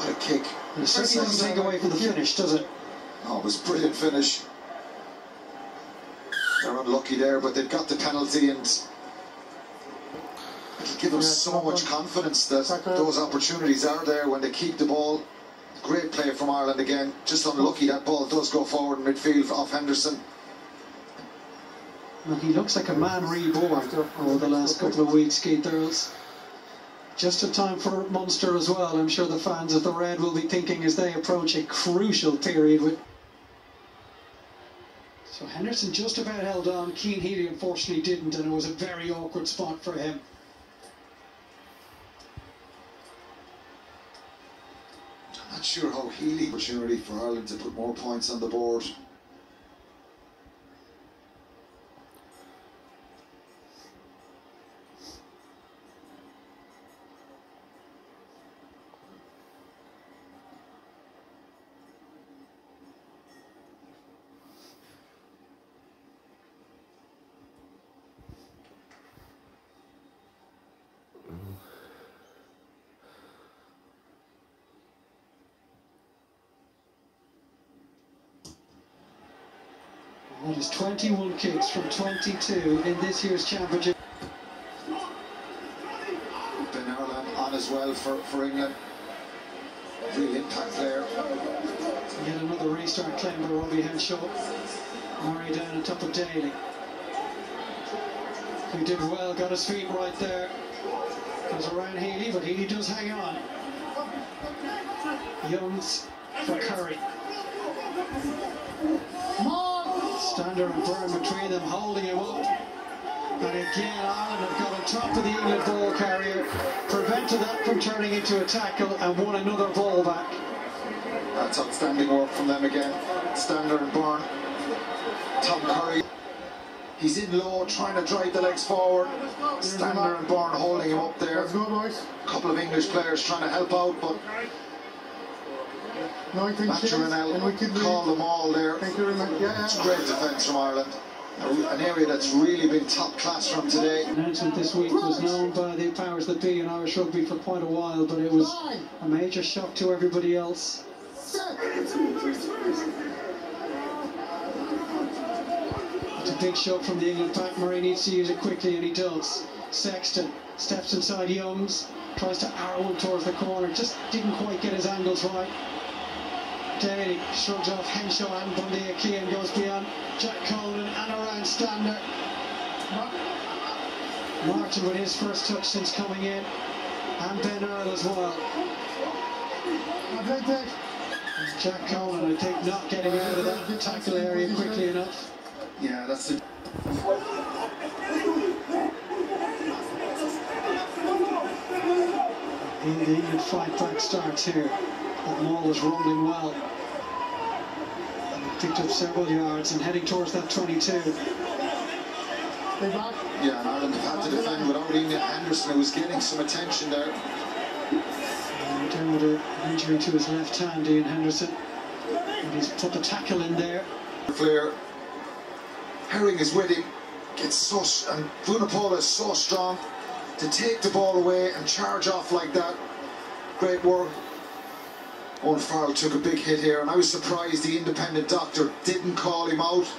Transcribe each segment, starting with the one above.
What a kick. It certainly doesn't take away from the finish, does it? Oh, it was a brilliant finish. They're unlucky there, but they've got the penalty, and it'll give them so much confidence that those opportunities are there when they keep the ball. Great play from Ireland again. Just unlucky that ball does go forward in midfield off Henderson. Well, he looks like a man reborn over the last couple of weeks, Keith Earls. Just in time for Munster as well. I'm sure the fans of the Red will be thinking as they approach a crucial period. So Henderson just about held on. Keane Healy unfortunately didn't, and it was a very awkward spot for him. I'm not sure how Healy opportunity for Ireland to put more points on the board. That is 21 kicks from 22 in this year's championship. Ben Ireland on as well for England. Real impact there. Yet another restart claim by Robbie Henshaw. Murray down on top of Daly. He did well, got his feet right there. Goes around Healy, but Healy does hang on. Youngs for Curry. Stander and Byrne between them, holding him up. And again, Ireland have got on top of the England ball carrier, prevented that from turning into a tackle, and won another ball back. That's outstanding work from them again. Stander and Byrne. Tom Curry. He's in low, trying to drive the legs forward. Stander and Byrne holding him up there. Let's go, boys. A couple of English players trying to help out, but Matcher call them all there. Thank you very much. Yeah. It's great defence from Ireland. An area that's really been top class from today. The announcement this week was known by the powers that be in Irish rugby for quite a while, but it was a major shock to everybody else. It's a big shot from the England pack. Murray needs to use it quickly, and he does. Sexton steps inside Youngs, tries to arrow him towards the corner, just didn't quite get his angles right. Daly shrugs off Henshaw and Bundy Akian goes beyond Jack Conan and around Stander. Martin with his first touch since coming in, and Ben Earl as well. Jack Conan, I think, not getting out of that tackle area quickly enough. Yeah, that's it. The England fight back starts here. That maul is rolling well. Picked up several yards and heading towards that 22. Yeah, and Ireland have had to defend without Ian Anderson, who was getting some attention there. And down with an injury to his left hand, Ian Henderson. And he's put the tackle in there. Clear. Herring is with him. Gets so, and Vunipola is so strong to take the ball away and charge off like that. Great work. Owen Farrell took a big hit here, and I was surprised the independent doctor didn't call him out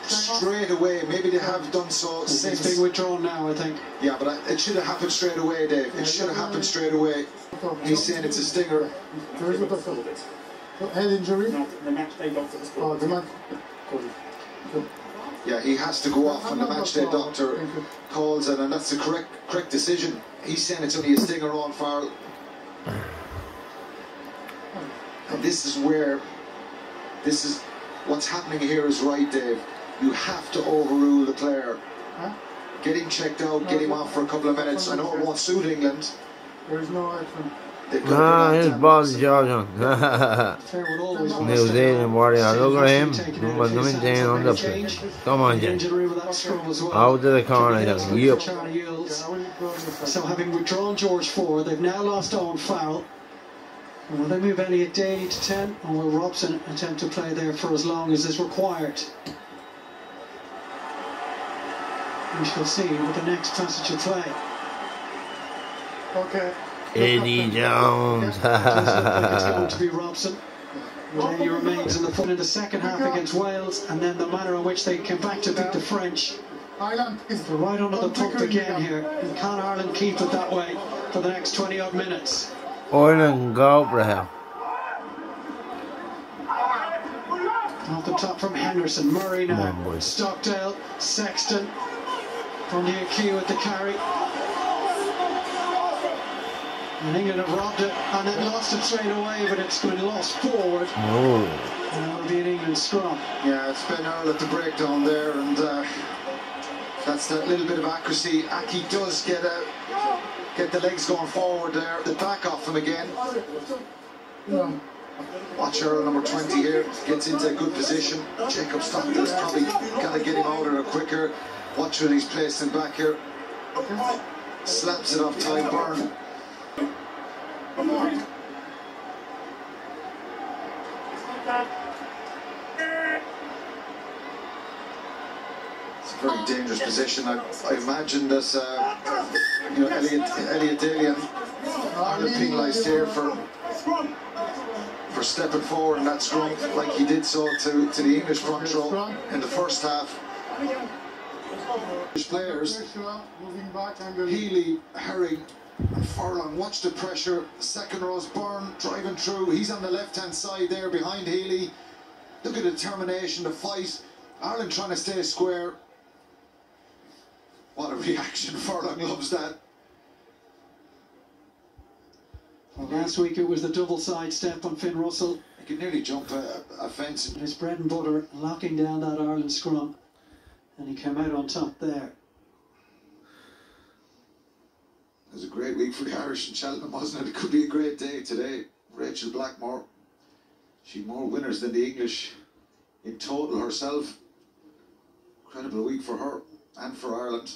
straight away. Maybe they have done so since. He's being withdrawn now, I think. Yeah, but it should have happened straight away, Dave. It should have happened straight away. He's saying it's a stinger. Head injury? No, the match day doctor. Oh, the match. Yeah, he has to go off when the matchday doctor calls it, and that's the correct decision. He's saying it's only a stinger on Farrell. And this is what's happening here is right, Dave. You have to overrule the player. Get him checked out, get him off for a couple of minutes. I know it won't suit England. There's no action. His ball Georgian. New Zealand warrior. Look at him. Number 19 on the field. Come on, Jen. Out of the corner. Yep. So having withdrawn George 4, they've now lost Owen Farrell. And will they move Elliot Daly to 10, or will Robson attempt to play there for as long as is required? We shall see with the next passage of play. Okay. Eddie Jones. It's going to be Robson. He remains in the second half against Wales, and then the manner in which they came back to beat the French. They're right under the pump again here. And can Ireland keep it that way for the next 20 odd minutes? Ireland go for hell. Off the top from Henderson, Murray now, Stockdale, Sexton, from the Q at the carry. And England have robbed it and then lost it straight away, but it's going to be lost forward. Oh. And it'll be an England scrum. Yeah, it's Ben Earl at the breakdown there, and that's that little bit of accuracy. Aki does get the legs going forward there. The back off him again. Watch Earl, number 20 here, gets into a good position. Jacob Stockdale's probably got to get him out of there quicker. Watch when he's placed him back here. Slaps it off Ty Byrne. It's a very dangerous position. I imagine that Elliot Daly and Ireland penalised here for stepping forward in that scrum like he did so to the English front row in the first half. English players, Healy, Herring and Furlong, watch the pressure. Second row's Byrne driving through. He's on the left hand side there behind Healy. Look at the determination, the fight. Ireland trying to stay square. What a reaction. Furlong loves that. Well, last week it was the double side step on Finn Russell. He could nearly jump a fence. His bread and butter, locking down that Ireland scrum, and he came out on top there. It was a great week for the Irish in Cheltenham, wasn't it? It could be a great day today. Rachel Blackmore, she more winners than the English in total herself. Incredible week for her and for Ireland.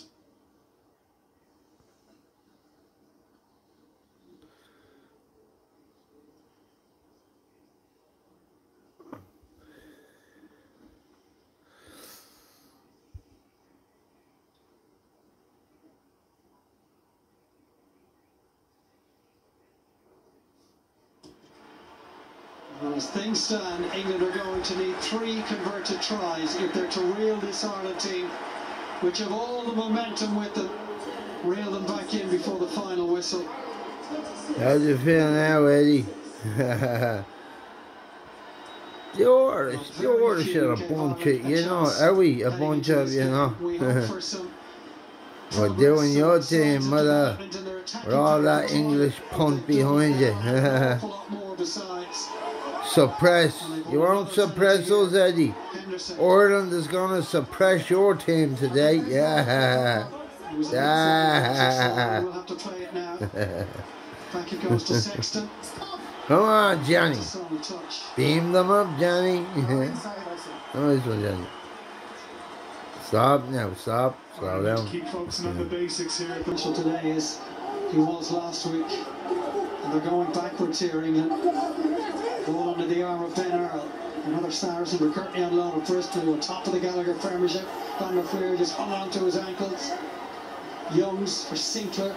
As things stand, England are going to need 3 converted tries if they're to reel this Ireland team, which have all the momentum with them, reel them back in before the final whistle. How do you feel now, Eddie? You're a bunch of, you know, are we a bunch of, you know? We're doing your team, mother, with all that English punt behind you. Suppress. You won't suppress us, Eddie. Ireland is going to suppress your team today. Yeah. Yeah. Back it goes to Sexton. Come on, Johnny. Beam them up, Johnny. Nice one, Johnny. Stop now, stop. Slow down. Keep focusing on the basics here. Special today is he was last week. And they're going backwards here, England. Ball under the arm of Ben Earl. Another Saracen, but currently on loan of Bristol, on top of the Gallagher Premiership. Van der Fleer just hung on to his ankles. Youngs for Sinclair.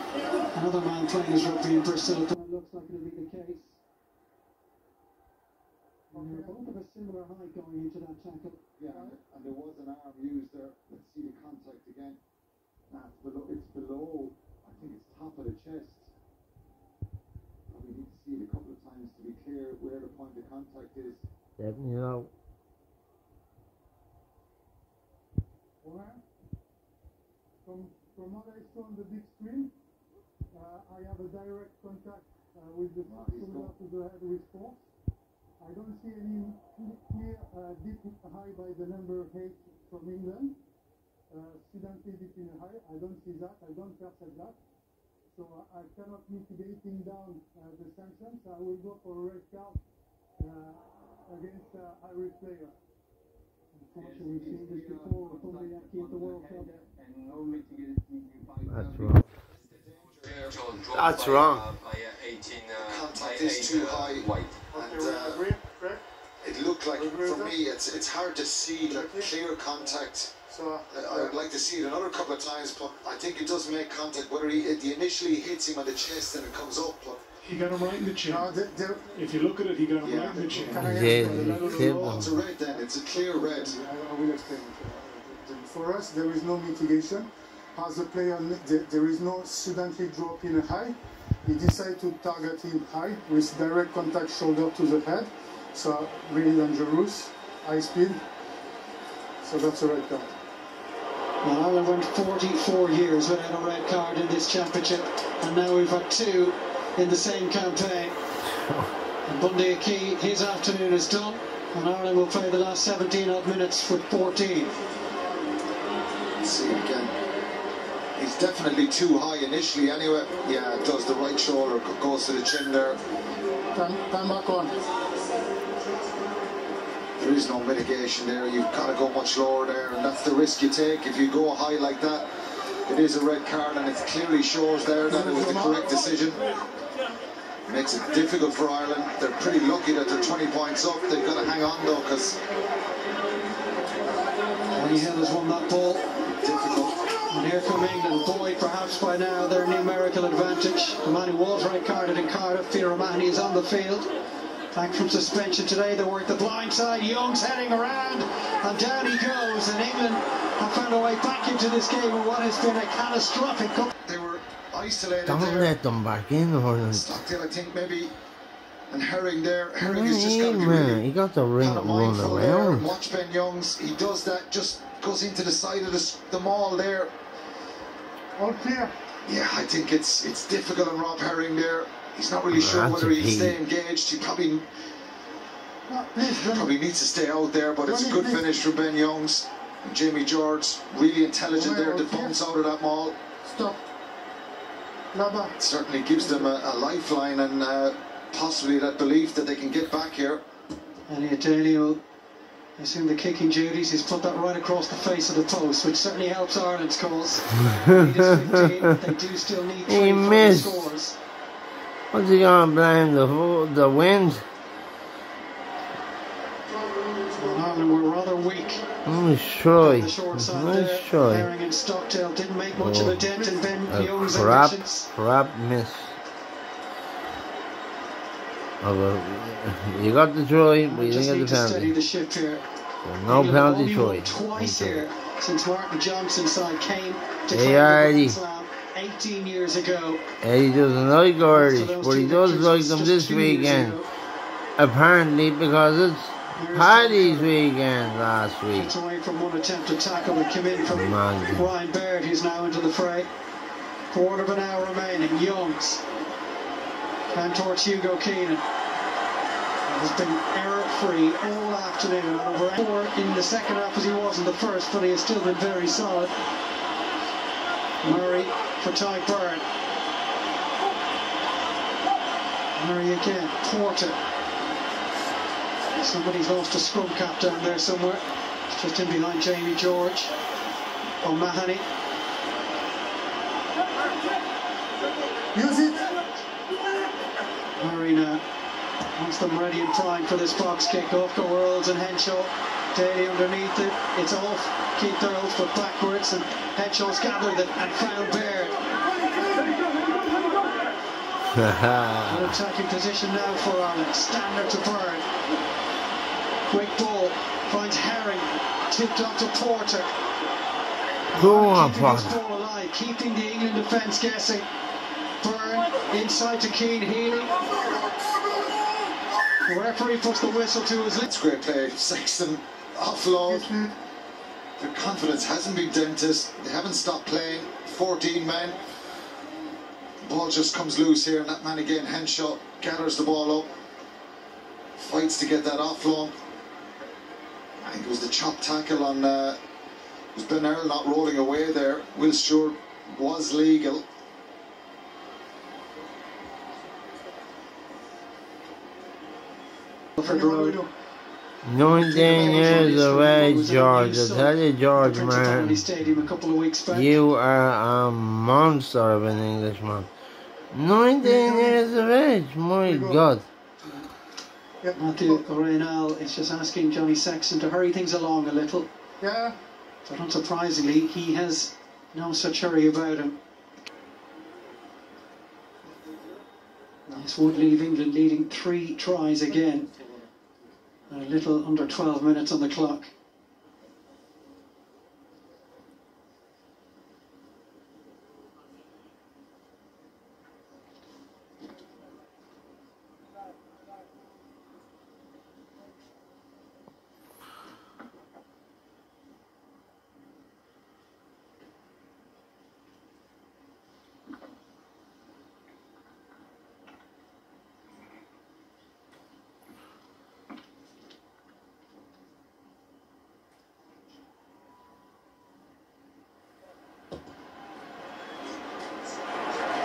Another man playing his rugby in Bristol. It looks like it'll be the case. And they're both of a similar height going into that tackle. Yeah, and there was an arm used there. Let's see the contact again. It's below, I think it's top of the chest. We need to see it a couple of times to be clear where the point of contact is. Definitely low. From what I saw on the big screen, I have a direct contact with the shoulder to the head with force. I don't see any clear deep high by the number 8 from England. Accidentally deep in high, I don't see that, I don't perceive that. So I cannot mitigating down the sanctions. I will go for a red card against Irish player. Unfortunately, we've seen this before from the at the World Cup. That's wrong. That's wrong. Contact is too high, and it looked like, for me, it's hard to see the clear contact So I'd like to see it another couple of times, but I think it does make contact. Whether it initially hits him on the chest and it comes up, but he got him right in the chin. no, If you look at it, he got him right in the chin. it's a red then. It's a clear red. I will explain it. For us, there is no mitigation. As a player, there is no suddenly drop in a high. He decided to target him high with direct contact shoulder to the head. So really dangerous, high speed. So that's a red card. Well, Ireland went 44 years without a red card in this championship, and now we've had 2 in the same campaign. And Bundy Aki, his afternoon is done, and Ireland will play the last 17 odd minutes with 14. Let's see again. He's definitely too high initially anyway. Yeah, it does the right shoulder, goes to the chin there. Time back on. There is no mitigation there. You've got to go much lower there, and that's the risk you take. If you go high like that, it is a red card, and it clearly shows there that it was the correct decision. Makes it difficult for Ireland. They're pretty lucky that they're 20 points up. They've got to hang on though, because Danny Hill has won that ball. difficult. And here come England. Boyd, perhaps by now, their numerical advantage. The man who was red carded in Cardiff, Peter O'Mahony, is on the field. Back from suspension today, they work the blind side. Young's heading around, and down he goes. And England have found a way back into this game in what has been a catastrophic. They were isolated. Don't there. let them back in, Horland. Stockdale, I think, maybe. And Herring there. What Herring do is just you got to be mean, man? really He got the ring kind of run mindful there. And around. watch Ben Youngs. He does that, just goes into the side of the maul there. All clear. Yeah, I think it's difficult on Rob Herring there. He's not really sure That's whether a he can stay engaged. He probably needs to stay out there, but it's a good finish for Ben Youngs. And Jamie George, really intelligent there to bounce out of that maul. Stop. Laba. Certainly gives them a lifeline and possibly that belief that they can get back here. Elliot Daly will assume the kicking duties. He's put that right across the face of the post, which certainly helps Ireland's cause. Lead is 15. They do still need 3 He further missed. scores. What's he gonna blame? The wind? Ireland were rather weak. Nice try. The short side Nice there. try. Herring and Stockdale didn't make much of a dent in Ben Young's Crap ambitions. miss. Oh, well, you got the try, but you Just didn't need get to the steady penalty. the ship here. So no England penalty only won try. twice here since Martin Johnson's side came to Hey, Cardiff Artie. and Slough 18 years ago. He doesn't like Irish, After those but he 2 does victories like was them just this 2 years weekend. ago. Apparently, because it's Here's Paddy's Stockdale. weekend last week. Gets away from one attempted tackle that came in from Man. Ryan Baird, who's now into the fray. Quarter of an hour remaining. Youngs. And towards Hugo Keenan. Has been error-free all afternoon, and over 4 in the second half as he was in the first, but he has still been very solid. Murray for Ty Byrne. Murray again. Porter. Somebody's lost a scrum cap down there somewhere. It's just in behind Jamie George. O'Mahony. Use it. Murray now wants them ready and primed for this box kick-off. Go Earls and Henshaw. Daly underneath it. It's off. Keith Earls but backwards, and Henshaw's gathered it and found Baird. An attacking position now for Ireland. Standard to Byrne. Quick ball. Finds Herring. Tipped up to Porter. Go on, Keeping this Porter. ball alive. Keeping the England defence guessing. Byrne inside to Keane Healy. The referee puts the whistle to his lips. It's great play. Sexton offload. Their confidence hasn't been dented. They haven't stopped playing. 14 men. The ball just comes loose here, and that man again, Henshaw, gathers the ball up. Fights to get that offload. I think it was the chop tackle on it was Ben Earl not rolling away there. Will Stewart was legal. Road. 19 years of age, George. I tell you, George, man, Stadium a couple of weeks back. you are a monster of an Englishman. 19 years of age, my God. Matthew Reynal is just asking Johnny Sexton to hurry things along a little. Yeah. But unsurprisingly, he has no such hurry about him. This would leave England leading 3 tries again. A little under 12 minutes on the clock.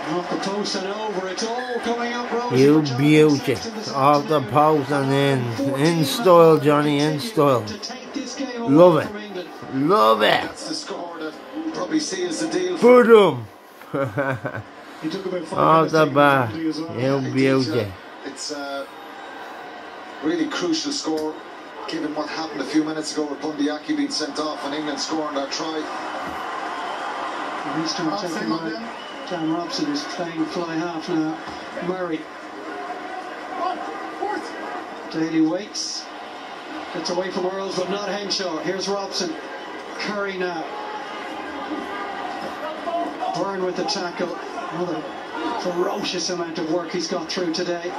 Off the post and over, it's all coming up rosy. You beauty. Off the post and in style, Johnny, in style. Love it. Love it. That's the score that probably seals the deal. Boom. He took about 5 Off minutes the to bar. take the penalty as well. You beauty. It's a really crucial score, given what happened a few minutes ago with Bundyaki being sent off and England scoring that try. He's trying to take him out. John Robson is playing fly half now. Murray. Daly waits. Gets away from Earls, but not Henshaw. Here's Robson. Curry now. Byrne with the tackle. Another ferocious amount of work he's got through today.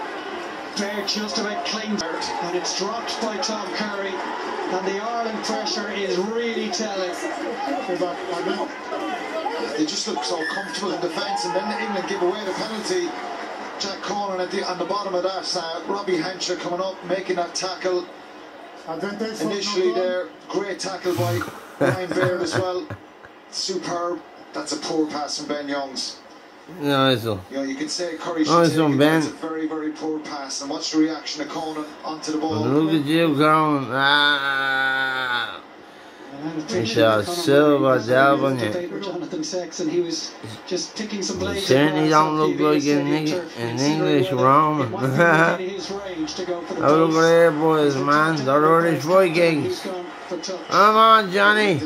Baird just about clings, and it's dropped by Tom Curry. And the Ireland pressure is really telling. They just look so comfortable in defence, and then England give away the penalty. Jack Conan on the bottom of that. Robbie Henshaw coming up, making that tackle. Initially there, great tackle by Ryan Baird as well. Superb. That's a poor pass from Ben Youngs. No, eso. You know, you can say Curry should take it, but Ben. it's a very, very poor pass. And watch the reaction of Conan onto the ball. Look at you going. Ah. Michelle Silva, Delvin. Jonathan Sexton, he was just picking some blades. Certainly don't look like an English Roman. Have a look at there, boys, man. The Irish Vikings. Come on, Johnny.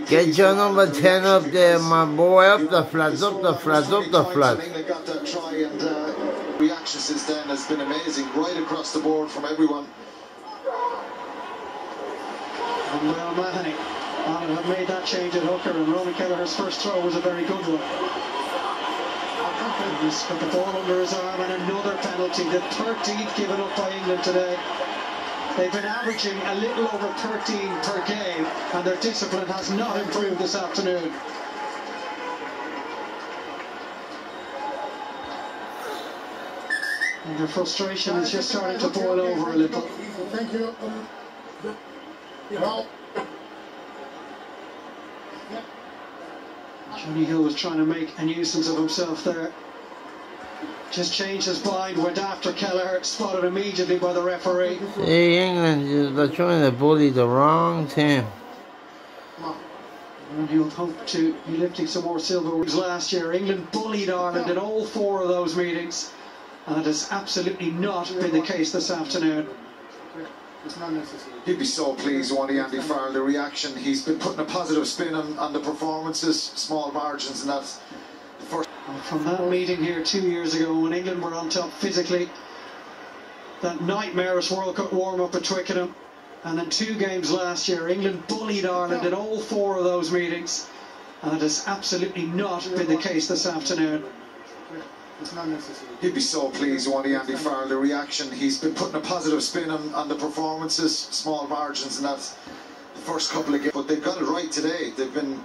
Get your number 10 up there, my boy. Up the flats, up the flats, up the flats. England got that try, and reaction since then has been amazing, right across the board from everyone. Well, Mahoney, Ireland have made that change at hooker, and Ronan Kelleher's first throw was a very good one. He's got the ball under his arm, and another penalty, the 13th given up by England today. They've been averaging a little over 13 per game, and their discipline has not improved this afternoon. And their frustration is just starting to boil over a little. Thank you. Johnny Hill was trying to make a nuisance of himself there. Just changed his mind, went after Kelleher, spotted immediately by the referee. See, England, they're trying to bully the wrong team. And he'll hope to be lifting some more silverware. Last year, England bullied Ireland in all 4 of those meetings, and it has absolutely not been the case this afternoon. It's not necessary. He'd be so pleased, won't he, Andy Farrell, the reaction. He's been putting a positive spin on the performances, small margins, and that's the first. From that meeting here 2 years ago when England were on top physically, that nightmarish World Cup warm-up at Twickenham, and then 2 games last year, England bullied Ireland in all 4 of those meetings, and it has absolutely not been the case this afternoon. It's not necessary. He'd be so pleased, won't he, Andy Farrell, the reaction. He's been putting a positive spin on the performances, small margins, and that's the first couple of games. But they've got it right today. They've been,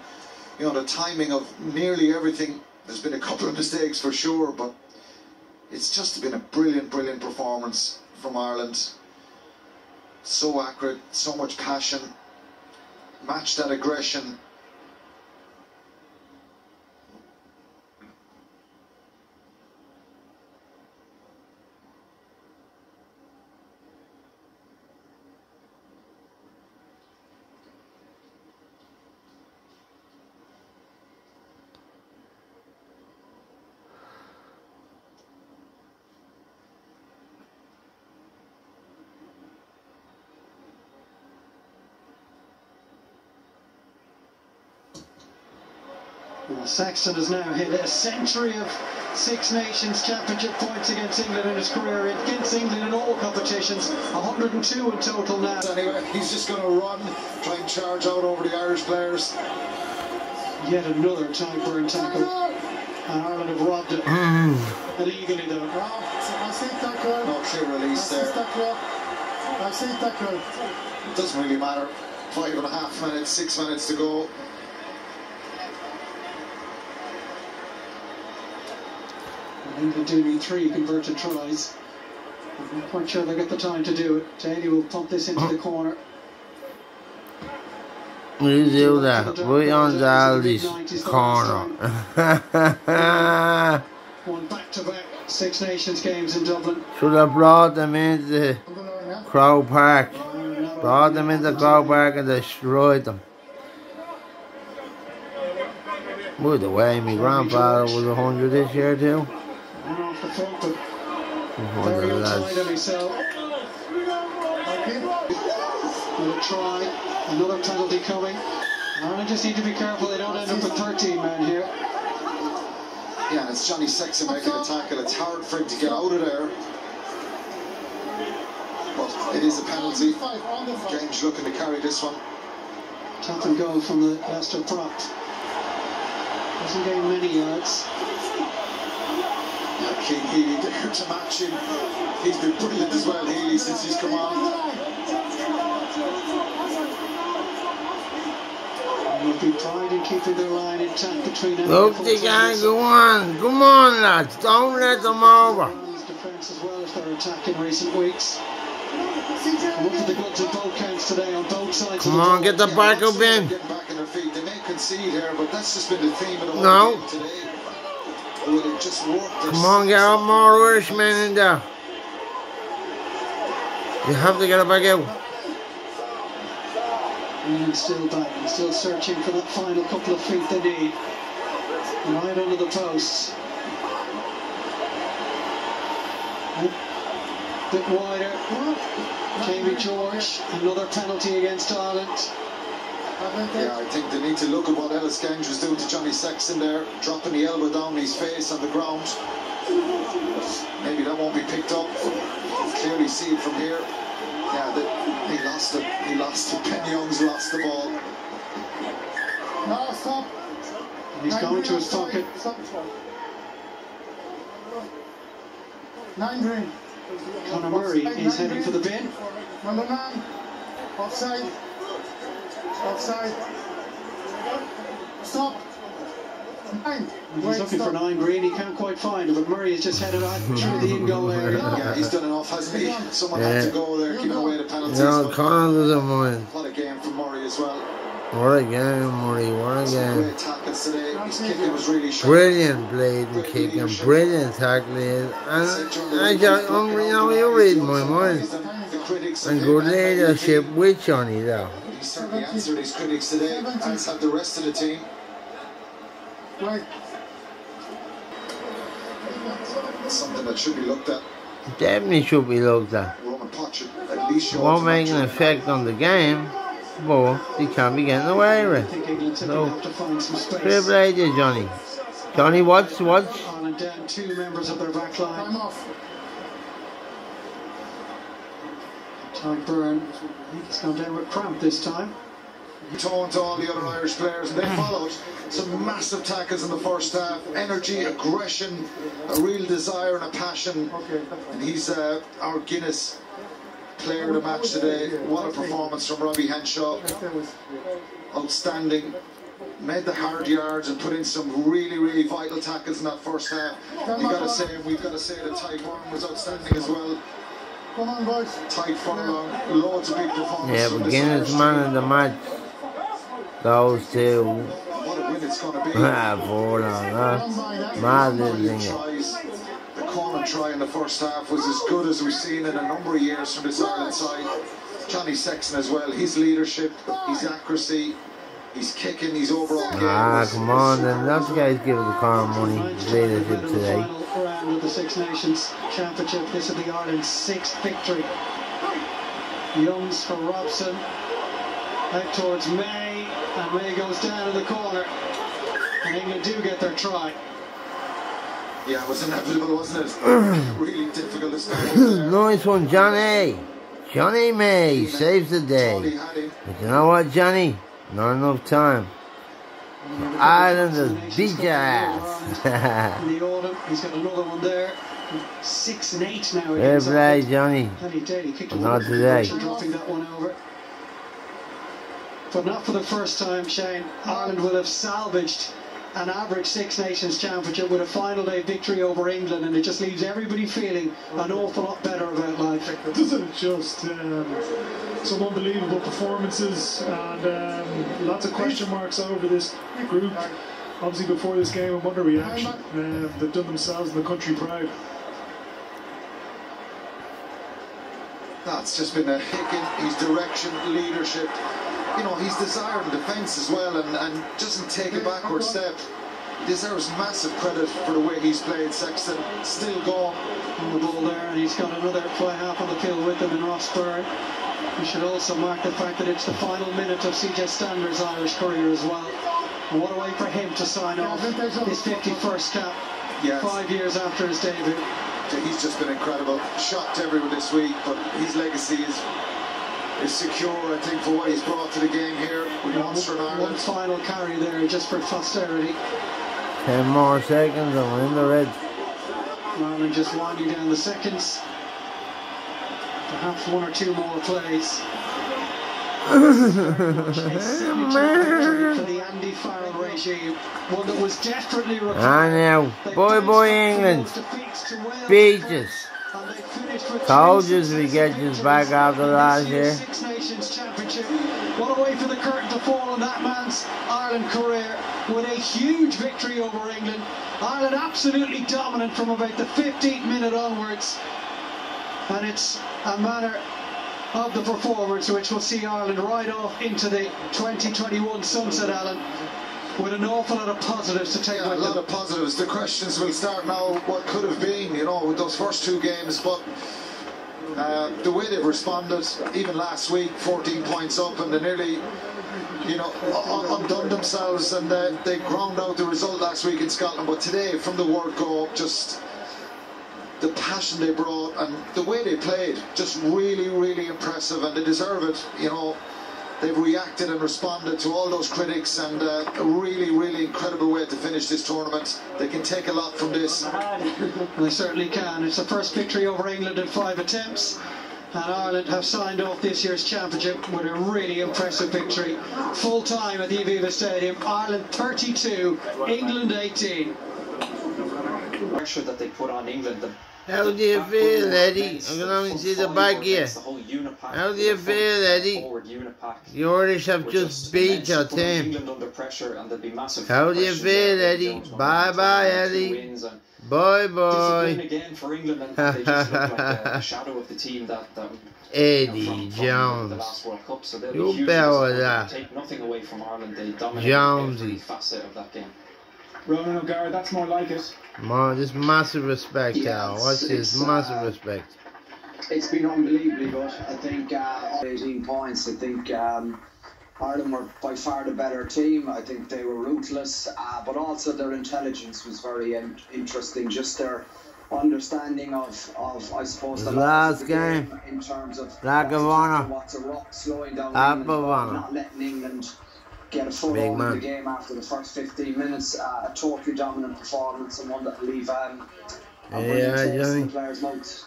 you know, the timing of nearly everything. There's been a couple of mistakes for sure, but it's just been a brilliant, brilliant performance from Ireland. So accurate, so much passion, matched that aggression. Well, Sexton has now hit a century of Six Nations Championship points against England in his career, against England in all competitions, 102 in total now. Anyway, he's just going to run, try and charge out over the Irish players. Yet another Tyburn tackle, and Ireland have robbed it. Illegally though. I see tackle. No clear release there. I see tackle. It doesn't really matter. 5.5 minutes, 6 minutes to go. England do need 3 converted tries. I'm not quite sure they'll get the time to do it. Teddy will pump this into the corner. We do that. We on Daldy's corner. One back-to-back Six Nations games in Dublin. Should have brought them into Crow Park. Brought them into Crow Park and destroyed them. By the way, my grandfather was 100 this year too. And off the front, but very untied on himself. Another try, another penalty coming. Ireland just need to be careful they don't end up with 13 men here. Yeah, and it's Johnny Sexton making a tackle. It's hard for him to get out of there. But it is a penalty. James looking to carry this one. Tap and goal from the Leicester prop. Doesn't gain many yards. Yeah, King Healy there to match him. He's been brilliant as well, Healy, since he's come on. Will be pride in keeping the line intact between them. Look, the guy, go on. Come on, lads. Don't let them over. Defence as well as their attack in recent weeks. Come up with the guns in both counts today on both sides. Come on, get the back up in. Getting back on their feet. They may concede here, but that's just been the theme of the whole game today. Will it just work? Come on, get up more Irishmen in there. You have to get it back out. And still back, and still searching for that final couple of feet they need. Right under the posts. A bit wider. Jamie George, another penalty against Ireland. Yeah, I think they need to look at what Ellis Gange was doing to Johnny Sexton there, dropping the elbow down his face on the ground. Maybe that won't be picked up. You can clearly see it from here. Yeah, he lost it. He lost it. Ben Youngs lost the ball. No, stop. And he's going to his pocket. Stop. 9 green. Conor Murray is heading for the bin. Number 9. Offside. Offside. Stop. 9. He's looking for 9 green. He can't quite find it, but Murray has just headed out through the in-goal area. Yeah, he's done enough, hasn't he? Someone had to go there, giving away the penalties. No, Conor doesn't mind. What a game for Murray as well. What a game, Murray. What a game. Great tackles today. His kicking was really sharp. Brilliant blading kicking, brilliant tackling. And you read my mind. And good leadership with Johnny there. He certainly answered his critics today, as have the rest of the team. Right. It's something that should be looked at. Definitely should be looked at. Roman Potter at least showed Won't make an effect on the game, but he can't be getting away with it. So, privilege you, Johnny. Johnny, watch. Ireland down 2 members of their back line. Time off. Tyburn, I think he's gone down with cramp this time. Tone to all the other Irish players, and they followed some massive tackles in the first half. Energy, aggression, a real desire and a passion. And he's our Guinness player of the match today. What a performance from Robbie Henshaw. Outstanding. Made the hard yards and put in some really vital tackles in that first half. We've got to say that Tyburn was outstanding as well. Come on, boys. Tight furlong, loads of big performances. Yeah, but Guinness man of the match goes to What a win it's going to be. Mad little thing. The corner try in the first half was as good as we've seen in a number of years from this Ireland side. Johnny Sexton as well, his leadership, his accuracy, his kicking, his overall game. Come on then, those guys give the car money, leadership today. Final round of the Six Nations Championship. This is the Ireland's 6th victory. Youngs for Robson. Out towards May, and May goes down in the corner. And England do get their try. Yeah, it was inevitable, wasn't it? Really difficult to start. Nice one, Johnny. Johnny May saves the day. But you know what, Johnny? Not enough time. Ireland has beat your ass. In the autumn, he's got another one there. 6 and 8 now. Fair play, Johnny. Not today. Dropping that one over. But not for the first time, Shane. Ireland will have salvaged an average Six Nations championship with a final day victory over England, and it just leaves everybody feeling an awful lot better about life. Doesn't just some unbelievable performances and lots of question marks over this group. Obviously before this game, and what a reaction. They've done themselves and the country proud. That's just been a kick in his direction, leadership. You know, he's desired in defence as well, and doesn't take a backward step. He deserves massive credit for the way he's played. Sexton still going on the ball there, and he's got another fly half on the field with him in Ross Byrne. We should also mark the fact that it's the final minute of CJ Stander's Irish career as well. And what a way for him to sign off his 51st cap, 5 years after his debut. He's just been incredible. Shocked everyone this week, but his legacy is secure, I think, for what he's brought to the game here with Munster and Ireland. One final carry there just for posterity. 10 more seconds and we're in the red. Ireland just winding down the seconds. Perhaps one or two more plays. For the Andy Farrell regime, one that was desperately required. I know. Boy, England. Beat us. Told you we get this back after last year. Six Nations Championship. What a way for the curtain to fall on that man's Ireland career with a huge victory over England. Ireland absolutely dominant from about the 15th minute onwards. And it's a manner of the performance which will see Ireland right off into the 2021 sunset, Alan, with an awful lot of positives to take with them. A lot of positives. The questions will start now, what could have been, you know, with those first two games, but the way they've responded, even last week, 14 points up, and they nearly, you know, undone themselves, and they ground out the result last week in Scotland. But today, from the word go, just the passion they brought and the way they played, just really, really impressive, and they deserve it. You know, they've reacted and responded to all those critics, and a really, really incredible way to finish this tournament. They can take a lot from this. They certainly can. It's the first victory over England in 5 attempts, and Ireland have signed off this year's championship with a really impressive victory. Full time at the Aviva Stadium. Ireland 32, England 18. Pressure that they put on England. How do you feel, Eddie? I can only see the back here. How do you feel, Eddie? The Irish have just beat your team. How do you feel, Eddie? Bye-bye, Eddie. Bye-bye. Eddie Jones. You better that. Jonesy. Ronan O'Gara, that's more like it. Just massive respect, Al. Watch this, massive respect. It's been unbelievably good. I think 18 points. I think Ireland were by far the better team. I think they were ruthless, but also their intelligence was very interesting. Just their understanding of I suppose, the last game in terms of Lack of honour. What's a rock, slowing down England, not letting England get a full on in the game after the first 15 minutes. A totally dominant performance, and one that will leave Johnny. Players' mouths.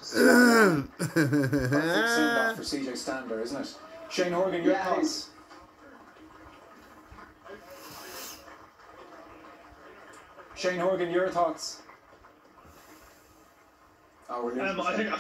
Perfect send-off for CJ Stander, isn't it? Shane Horgan, your thoughts? Shane Horgan, your thoughts? I think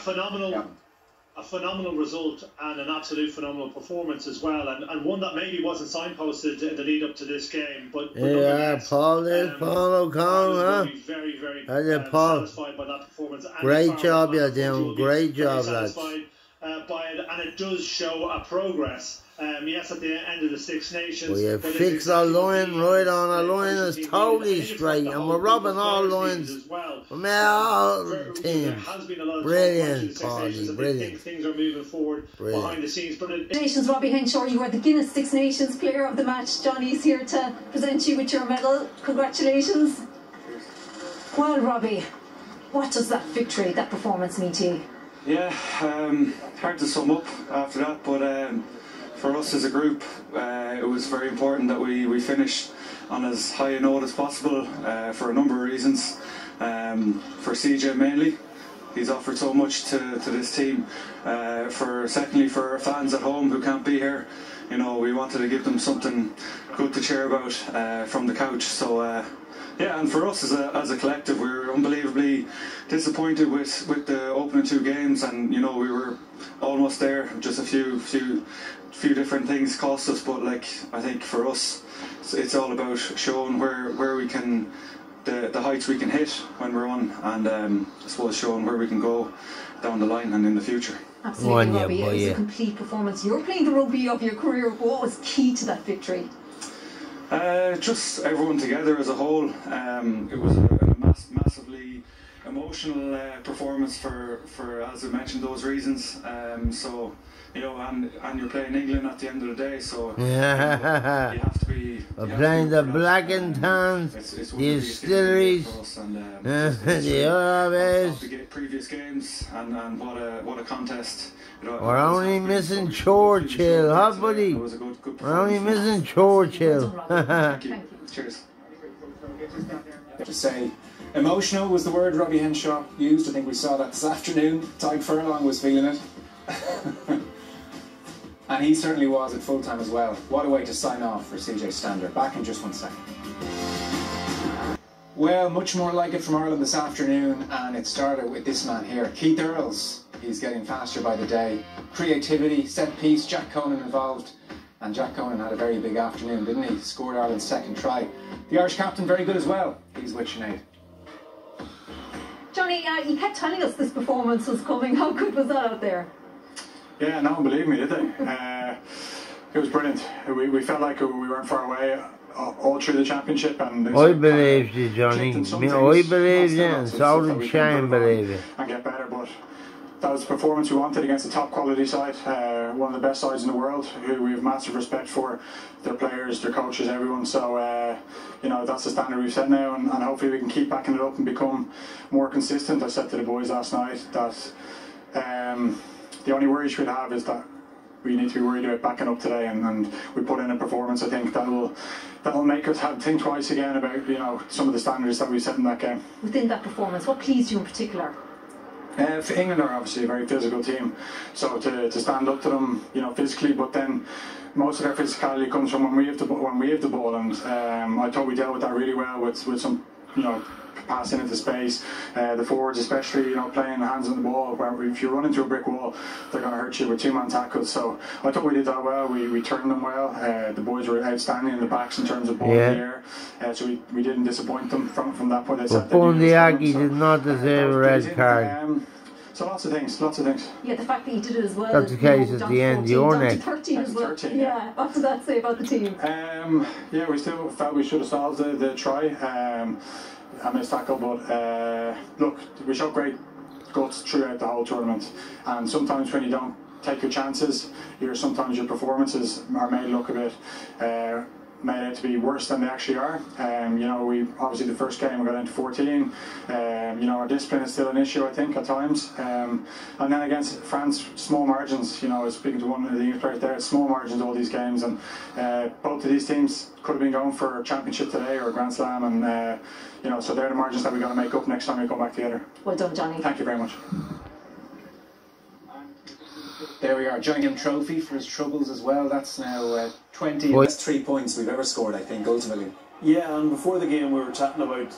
a phenomenal result and an absolute phenomenal performance as well, and one that maybe wasn't signposted in the lead up to this game. But Paul O'Connell, very, very satisfied by that performance. Great job, you're doing. Great job, lads. By it, and it does show a progress. Yes, at the end of the Six Nations. We have fixed our line right on. Our line is totally straight, and we're robbing all lines From all there teams. has been a lot of Brilliant, talk about Six Nations. I think things are moving forward behind the scenes. Congratulations, Robbie Henshaw. You are the Guinness Six Nations Player of the Match. Johnny's here to present you with your medal. Congratulations. Well, Robbie, what does that victory, that performance mean to you? Yeah, hard to sum up after that, but for us as a group, it was very important that we finished on as high a note as possible for a number of reasons. For CJ mainly, he's offered so much to this team. Secondly, for our fans at home who can't be here, you know, we wanted to give them something good to cheer about from the couch. So yeah, and for us as a collective, we were unbelievably disappointed with the opening 2 games, and you know, we were almost there. Just a few different things cost us, but like, I think for us, it's all about showing where we can, the heights we can hit when we're on, and I suppose showing where we can go down the line and in the future. Absolutely, Robbie. It was a complete performance. You're playing the rugby of your career. What was key to that victory? Just everyone together as a whole. It was a massively emotional performance for, as I mentioned, those reasons. So, you know, and you're playing England at the end of the day, so yeah. You have to be. We're playing the Black and Tans, the distilleries, the Arabs. The previous games, and what a contest. You know, we're only missing Churchill, huh, buddy? We're only missing Churchill. Thank you. Cheers. To say, emotional was the word Robbie Henshaw used. I think we saw that this afternoon. Tyg Furlong was feeling it. And he certainly was at full time as well. What a way to sign off for CJ Stander. Back in just 1 second. Well, much more like it from Ireland this afternoon, and it started with this man here, Keith Earls. He's getting faster by the day. Creativity, set piece, Jack Conan involved. And Jack Conan had a very big afternoon, didn't he? Scored Ireland's 2nd try. The Irish captain, very good as well. He's with Sinead. Johnny, you kept telling us this performance was coming. How good was that out there? Yeah, no one believed me, did they? It was brilliant. We felt like we weren't far away all through the championship. And I believed you, Johnny. I believed you, and so did Shane believe it. And get better, but that was the performance we wanted against a top quality side, one of the best sides in the world, who we have massive respect for, their players, their coaches, everyone. So you know, that's the standard we've set now, and hopefully we can keep backing it up and become more consistent. I said to the boys last night that the only worries we'd have is that we need to be worried about backing up today, and we put in a performance, I think, that'll make us think twice again about, you know, some of the standards that we set in that game. Within that performance, what pleased you in particular? For England are obviously a very physical team, so to stand up to them, you know, physically, but then most of their physicality comes from when we have the ball, and I thought we dealt with that really well with some, you know, passing into space. The forwards especially, you know, playing hands on the ball, where if you run into a brick wall, they're going to hurt you with 2-man tackles. So I thought we did that well. We turned them well. The boys were outstanding in the backs in terms of ball in the air, so we didn't disappoint them from that point. But Bundyaki did not deserve a red card. So lots of things. Yeah, the fact that you did it as well. That's the case at the end. You're next. 13 as well. Yeah. What does that say about the team? Yeah, we still felt we should have solved the try. I missed tackle, but look, we showed great guts throughout the whole tournament, and sometimes when you don't take your chances, sometimes your performances are made look a bit made out to be worse than they actually are. You know, we obviously the first game we got into 14. You know, our discipline is still an issue, I think, at times. And then against France, small margins. You know, I was speaking to one of the English players there. Small margins all these games, and both of these teams could have been going for a championship today or a Grand Slam, and you know, so they're the margins that we got to make up next time we come back together. Well done, Johnny. Thank you very much. There we are, joining him trophy for his troubles as well. That's now 20. That's 3 points we've ever scored, I think, ultimately. Yeah, and before the game we were chatting about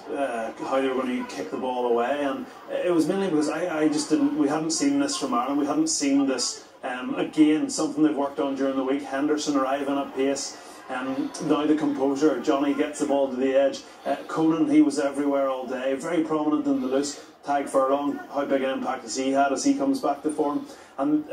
how they were going to kick the ball away, and it was mainly because I just didn't. We hadn't seen this from Ireland. We hadn't seen this again. Something they've worked on during the week. Henderson arriving at pace. Now the composure. Johnny gets the ball to the edge. Conan, he was everywhere all day. Very prominent in the loose. Tyg Furlong, how big an impact has he had as he comes back to form? And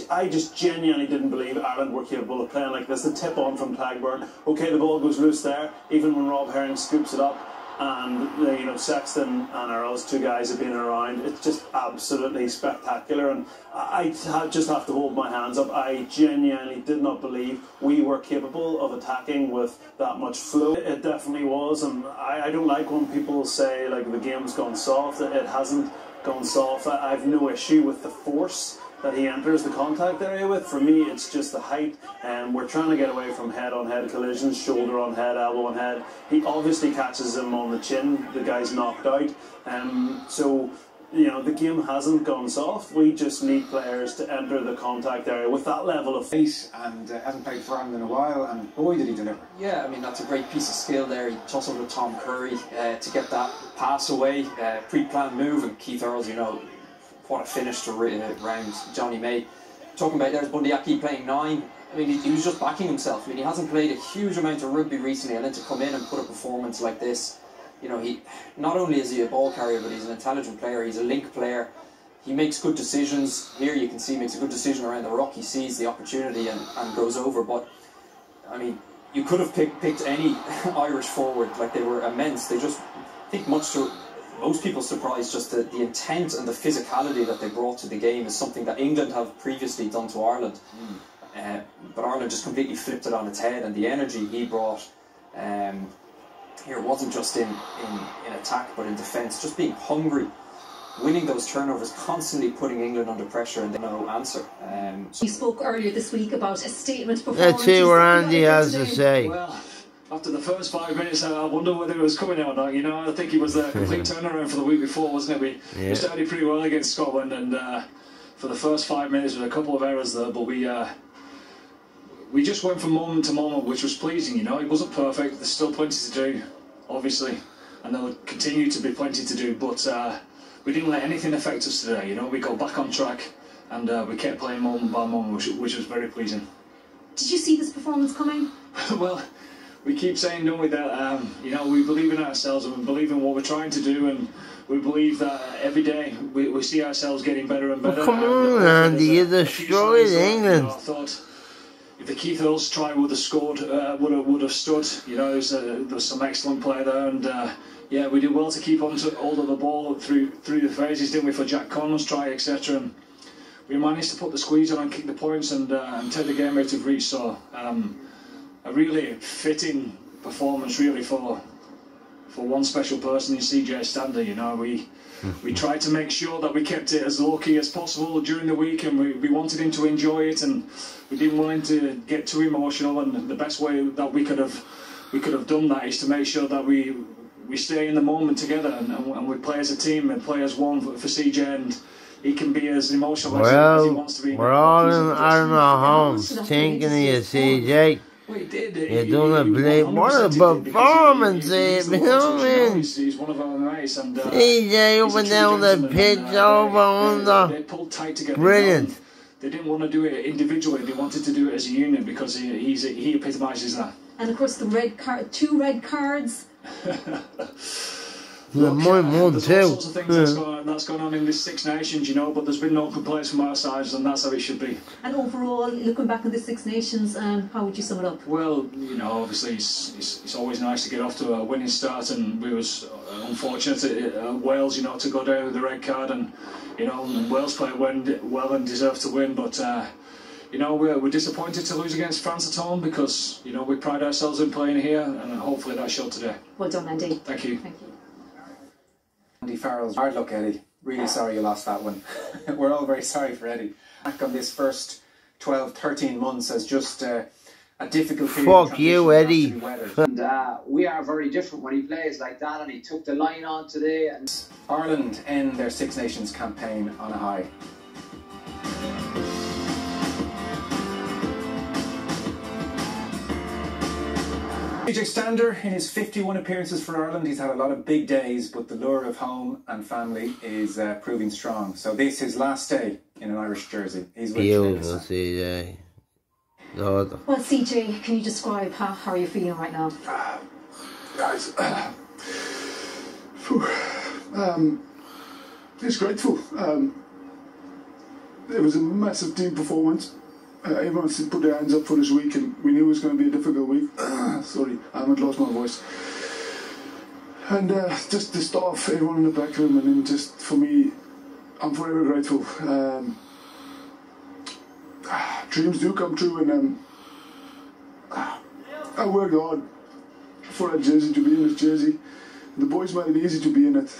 I just genuinely didn't believe Ireland were capable of playing like this. The tip on from Tagburn. Okay, the ball goes loose there. Even when Rob Herring scoops it up, and you know, Sexton and Earls, two guys have been around. It's just absolutely spectacular, and I just have to hold my hands up. I genuinely did not believe we were capable of attacking with that much flow. It definitely was, and I don't like when people say like the game's gone soft. It hasn't gone soft. I have no issue with the force that he enters the contact area with. For me, it's just the height, and we're trying to get away from head-on-head collisions, shoulder-on-head, elbow-on-head. He obviously catches him on the chin. The guy's knocked out. So, you know, the game hasn't gone soft. We just need players to enter the contact area with that level of pace, and hasn't played for Ireland in a while, and boy did he deliver. Yeah, I mean, that's a great piece of skill there. He tussled with Tom Curry to get that pass away, pre-planned move, and Keith Earls, you know, what a finish to round Johnny May. Talking about there's Bundyaki playing 9. I mean, he was just backing himself. I mean, he hasn't played a huge amount of rugby recently, and then to come in and put a performance like this, you know, he not only is he a ball carrier, but he's an intelligent player. He's a link player. He makes good decisions. Here you can see he makes a good decision around the ruck. He sees the opportunity and goes over. But I mean, you could have picked any Irish forward. Like, they were immense. They just, I think, much to most people's surprise, just the intent and the physicality that they brought to the game is something that England have previously done to Ireland. But Ireland just completely flipped it on its head, and the energy he brought here wasn't just in attack but in defence, just being hungry, winning those turnovers, constantly putting England under pressure, and no answer. You spoke earlier this week about a statement performance. Let's see what Andy has to say. Well, after the first 5 minutes, I wonder whether it was coming out or not. You know, I think it was the complete turnaround for the week before, wasn't it? We started pretty well against Scotland, and for the first 5 minutes, there were a couple of errors there, but we just went from moment to moment, which was pleasing. You know, it wasn't perfect. There's still plenty to do, obviously, and there will continue to be plenty to do. But we didn't let anything affect us today. You know, we got back on track, and we kept playing moment by moment, which was very pleasing. Did you see this performance coming? Well, we keep saying, don't we, that you know, we believe in ourselves and we believe in what we're trying to do, and we believe that every day we see ourselves getting better and better. Well, come on, Andy, you destroyed England. You know, I thought if the Keith Earls try would have scored, would have stood. You know, there's some excellent play there, and yeah, we did well to keep on to hold of the ball through the phases, didn't we, for Jack Conlon's try, etc. And we managed to put the squeeze on and kick the points and take the game out of reach. So a really fitting performance, really, for one special person in CJ Stander. You know, we tried to make sure that we kept it as low-key as possible during the week, and we wanted him to enjoy it, and we didn't want him to get too emotional. And the best way that we could have done that is to make sure that we stay in the moment together, and we play as a team and play as one for CJ, and he can be as emotional as he wants to be. We're all in our homes thinking of you, CJ. Well, he did. You're doing a play. What a performance, you know what I mean? He's one of our mates, and CJ up and down the pitch, over, under. They pulled tight together. Brilliant. They didn't want to do it individually. They wanted to do it as a unit, because he epitomises that. And of course, the red card, 2 red cards. There's all sorts of things that's gone on in this Six Nations, you know, but there's been no complaints from our sides, and that's how it should be. And overall, looking back at the Six Nations, how would you sum it up? Well, you know, obviously it's always nice to get off to a winning start, and we was unfortunate at Wales, you know, to go down with the red card, and you know, Wales played well and deserved to win, but you know, we're disappointed to lose against France at home, because you know, we pride ourselves in playing here, and hopefully that showed today. Well done, Andy. Thank you. Thank you. Andy Farrell's hard luck, Eddie. Really sorry you lost that one. We're all very sorry for Eddie. Back on this first 12-13 months as just a difficult period. Fuck you, Eddie. And we are very different when he plays like that, and he took the line on today. And Ireland end their Six Nations campaign on a high. CJ Stander, in his 51 appearances for Ireland, he's had a lot of big days, but the lure of home and family is proving strong. So this is his last day in an Irish jersey. He's with beautiful, CJ. Well, CJ, can you describe how are you feeling right now? Guys, it's grateful. It was a massive team performance. Everyone put their hands up for this week, and we knew it was going to be a difficult week. Sorry, I haven't lost my voice. And just the staff, everyone in the back room, and then just for me, I'm forever grateful. Dreams do come true, and I worked hard for that jersey, to be in this jersey. The boys made it easy to be in it,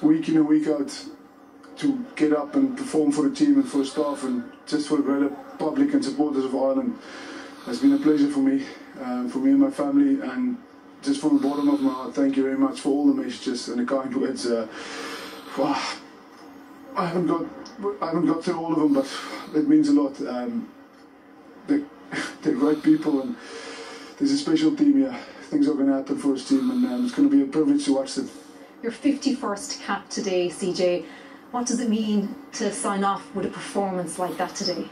week in and week out, to get up and perform for the team and for the staff and just for the greater public and supporters of Ireland. It's been a pleasure for me and my family, and just from the bottom of my heart, thank you very much for all the messages and the kind words. I haven't got through all of them, but it means a lot. They're great people, and there's a special team here. Things are going to happen for this team, and it's going to be a privilege to watch them. Your 51st cap today, CJ. What does it mean to sign off with a performance like that today?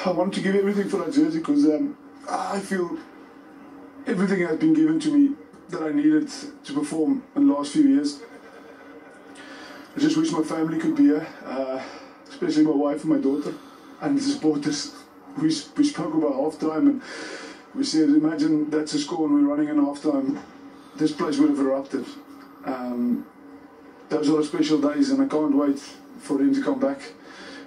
I wanted to give everything for that jersey because I feel everything has been given to me that I needed to perform in the last few years. I just wish my family could be here, especially my wife and my daughter, and the supporters. We spoke about half-time, and we said, imagine that's a score and we're running in half-time. This place would have erupted. Those are the special days, and I can't wait for him to come back,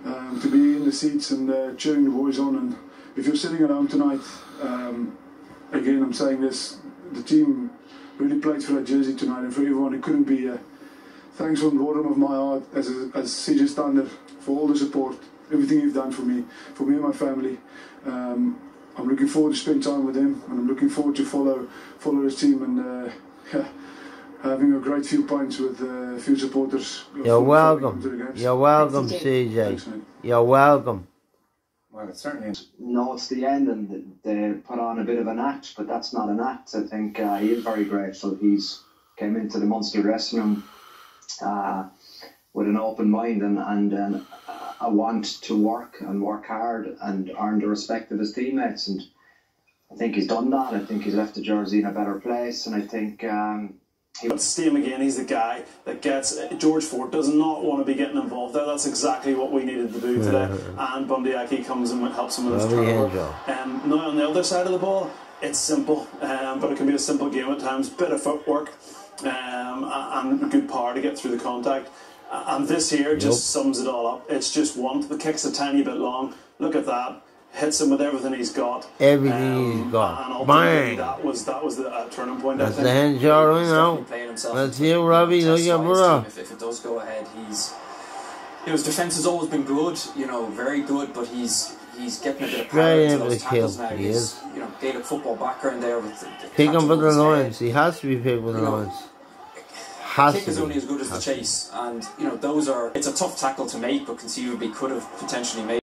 to be in the seats and cheering the boys on. And if you're sitting at home tonight, again, I'm saying this, the team really played for that jersey tonight, and for everyone who couldn't be here, thanks from the bottom of my heart as CJ Standard for all the support, everything you've done for me and my family. I'm looking forward to spend time with him, and I'm looking forward to follow his team and having a great few pints with a few supporters. You're welcome. You're welcome, CJ. Thanks, you're welcome. Well, it certainly is. No, it's the end, and they put on a bit of an act, but that's not an act. I think he is very grateful. He's came into the Munster dressing room with an open mind and a want to work hard and earn the respect of his teammates, and I think he's done that. I think he's left the jersey in a better place, and I think But Steve again, he's the guy that gets George Ford does not want to be getting involved there. That's exactly what we needed to do today. And Bundyaki comes and helps him with his turnover. Now on the other side of the ball, it's simple, but it can be a simple game at times. Bit of footwork and good power to get through the contact. And this here just sums it all up. It's just one. The kick's a tiny bit long. Look at that. Hits him with everything he's got. Everything he's got. Bang! That was the turning point. That's the hand shot right now. That's you, Robbie. Look at brother. If it does go ahead, his defence has always been good, very good, but he's getting a bit of power into those tackles now. He's, Gaelic football background there with the pick him for the Lions. He has to be picked with the Lions. The kick is only as good as the chase, and it's a tough tackle to make, but conceivably could have potentially made.